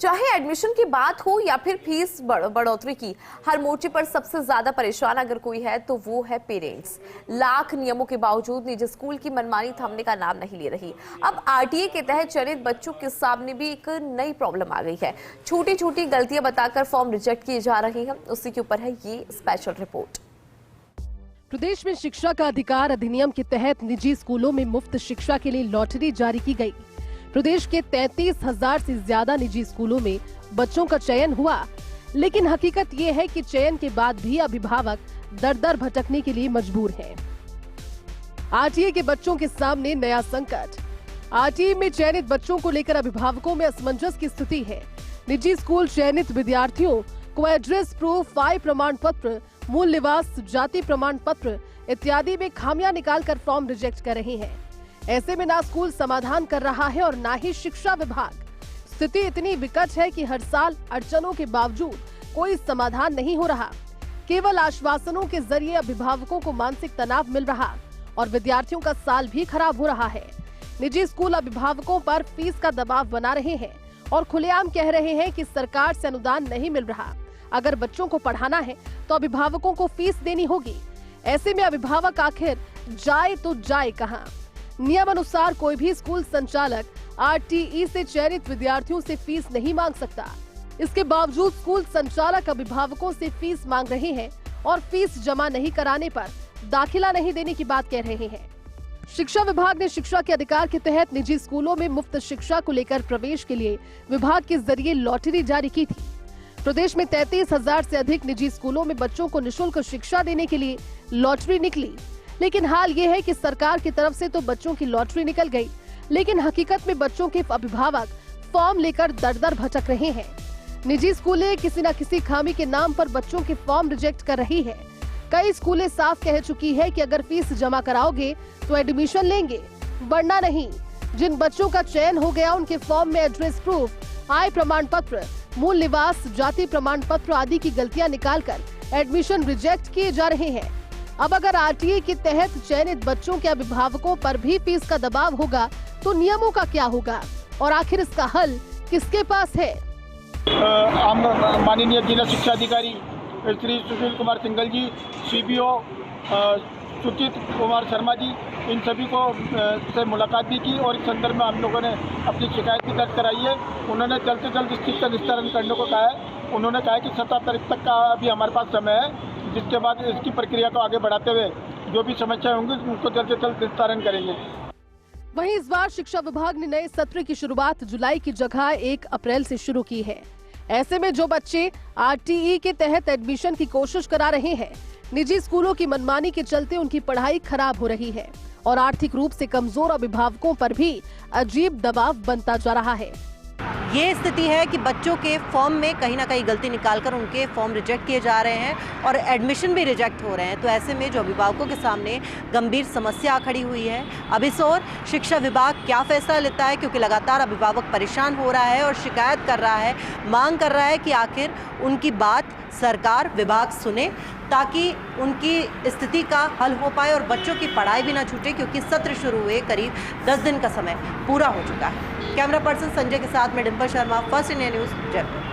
चाहे एडमिशन की बात हो या फिर फीस बढ़ोतरी की, हर मोर्चे पर सबसे ज्यादा परेशान अगर कोई है तो वो है पेरेंट्स। लाख नियमों के बावजूद निजी स्कूल की मनमानी थमने का नाम नहीं ले रही। अब आरटीए के तहत चयनित बच्चों के सामने भी एक नई प्रॉब्लम आ गई है। छोटी छोटी गलतियां बताकर फॉर्म रिजेक्ट किए जा रहे हैं। उसी के ऊपर है ये स्पेशल रिपोर्ट। प्रदेश में शिक्षा का अधिकार अधिनियम के तहत निजी स्कूलों में मुफ्त शिक्षा के लिए लॉटरी जारी की गई। प्रदेश के 33,000 से ज्यादा निजी स्कूलों में बच्चों का चयन हुआ, लेकिन हकीकत ये है कि चयन के बाद भी अभिभावक दर दर भटकने के लिए मजबूर हैं। आरटीए के बच्चों के सामने नया संकट। आरटीए में चयनित बच्चों को लेकर अभिभावकों में असमंजस की स्थिति है। निजी स्कूल चयनित विद्यार्थियों को एड्रेस प्रूफ, आय प्रमाण पत्र, मूल निवास, जाति प्रमाण पत्र इत्यादि में खामियां निकालकर फॉर्म रिजेक्ट कर रहे हैं। ऐसे में ना स्कूल समाधान कर रहा है और ना ही शिक्षा विभाग। स्थिति इतनी विकट है कि हर साल अड़चनों के बावजूद कोई समाधान नहीं हो रहा। केवल आश्वासनों के जरिए अभिभावकों को मानसिक तनाव मिल रहा और विद्यार्थियों का साल भी खराब हो रहा है। निजी स्कूल अभिभावकों पर फीस का दबाव बना रहे हैं और खुलेआम कह रहे हैं कि सरकार से अनुदान नहीं मिल रहा। अगर बच्चों को पढ़ाना है तो अभिभावकों को फीस देनी होगी। ऐसे में अभिभावक आखिर जाए तो जाए कहां? नियम अनुसार कोई भी स्कूल संचालक आरटीई से चयनित विद्यार्थियों से फीस नहीं मांग सकता। इसके बावजूद स्कूल संचालक अभिभावकों से फीस मांग रहे हैं और फीस जमा नहीं कराने पर दाखिला नहीं देने की बात कह रहे हैं। शिक्षा विभाग ने शिक्षा के अधिकार के तहत निजी स्कूलों में मुफ्त शिक्षा को लेकर प्रवेश के लिए विभाग के जरिए लॉटरी जारी की थी। प्रदेश में 33,000 से अधिक निजी स्कूलों में बच्चों को निःशुल्क शिक्षा देने के लिए लॉटरी निकली, लेकिन हाल ये है कि सरकार की तरफ से तो बच्चों की लॉटरी निकल गई, लेकिन हकीकत में बच्चों के अभिभावक फॉर्म लेकर दर दर भटक रहे हैं। निजी स्कूलें किसी न किसी खामी के नाम पर बच्चों के फॉर्म रिजेक्ट कर रही है। कई स्कूलें साफ कह चुकी है कि अगर फीस जमा कराओगे तो एडमिशन लेंगे, वरना नहीं। जिन बच्चों का चयन हो गया उनके फॉर्म में एड्रेस प्रूफ, आय प्रमाण पत्र, मूल निवास, जाति प्रमाण पत्र आदि की गलतियां निकालकर एडमिशन रिजेक्ट किए जा रहे हैं। अब अगर आरटीए के तहत चयनित बच्चों के अभिभावकों पर भी फीस का दबाव होगा तो नियमों का क्या होगा और आखिर इसका हल किसके पास है? माननीय जिला शिक्षा अधिकारी श्री सुशील कुमार सिंघल जी, सीपीओ सुचित कुमार शर्मा जी, इन सभी को से मुलाकात भी की और इस संदर्भ में हम लोगों ने अपनी शिकायत भी दर्ज कराई है। उन्होंने जल्द से जल्द इस चीज़ का निस्तारण करने को कहा है। उन्होंने कहा है कि 17 तारीख तक का अभी हमारे पास समय है, जिसके बाद इसकी प्रक्रिया को आगे बढ़ाते हुए जो भी समस्याएं होंगी उनको जल्द से जल्द निस्तारण करेंगे। वहीं इस बार शिक्षा विभाग ने नए सत्र की शुरुआत जुलाई की जगह 1 अप्रैल से शुरू की है। ऐसे में जो बच्चे आरटीई के तहत एडमिशन की कोशिश करा रहे हैं, निजी स्कूलों की मनमानी के चलते उनकी पढ़ाई खराब हो रही है और आर्थिक रूप से कमजोर अभिभावकों पर भी अजीब दबाव बनता जा रहा है। ये स्थिति है कि बच्चों के फॉर्म में कहीं ना कहीं गलती निकालकर उनके फॉर्म रिजेक्ट किए जा रहे हैं और एडमिशन भी रिजेक्ट हो रहे हैं। तो ऐसे में जो अभिभावकों के सामने गंभीर समस्या खड़ी हुई है। अब इस ओर शिक्षा विभाग क्या फैसला लेता है, क्योंकि लगातार अभिभावक परेशान हो रहा है और शिकायत कर रहा है, मांग कर रहा है कि आखिर उनकी बात सरकार विभाग सुने ताकि उनकी स्थिति का हल हो पाए और बच्चों की पढ़ाई भी ना छूटे, क्योंकि सत्र शुरू हुए करीब 10 दिन का समय पूरा हो चुका है। कैमरा पर्सन संजय के साथ मैं Dimple Sharma, first India news, Jaipur.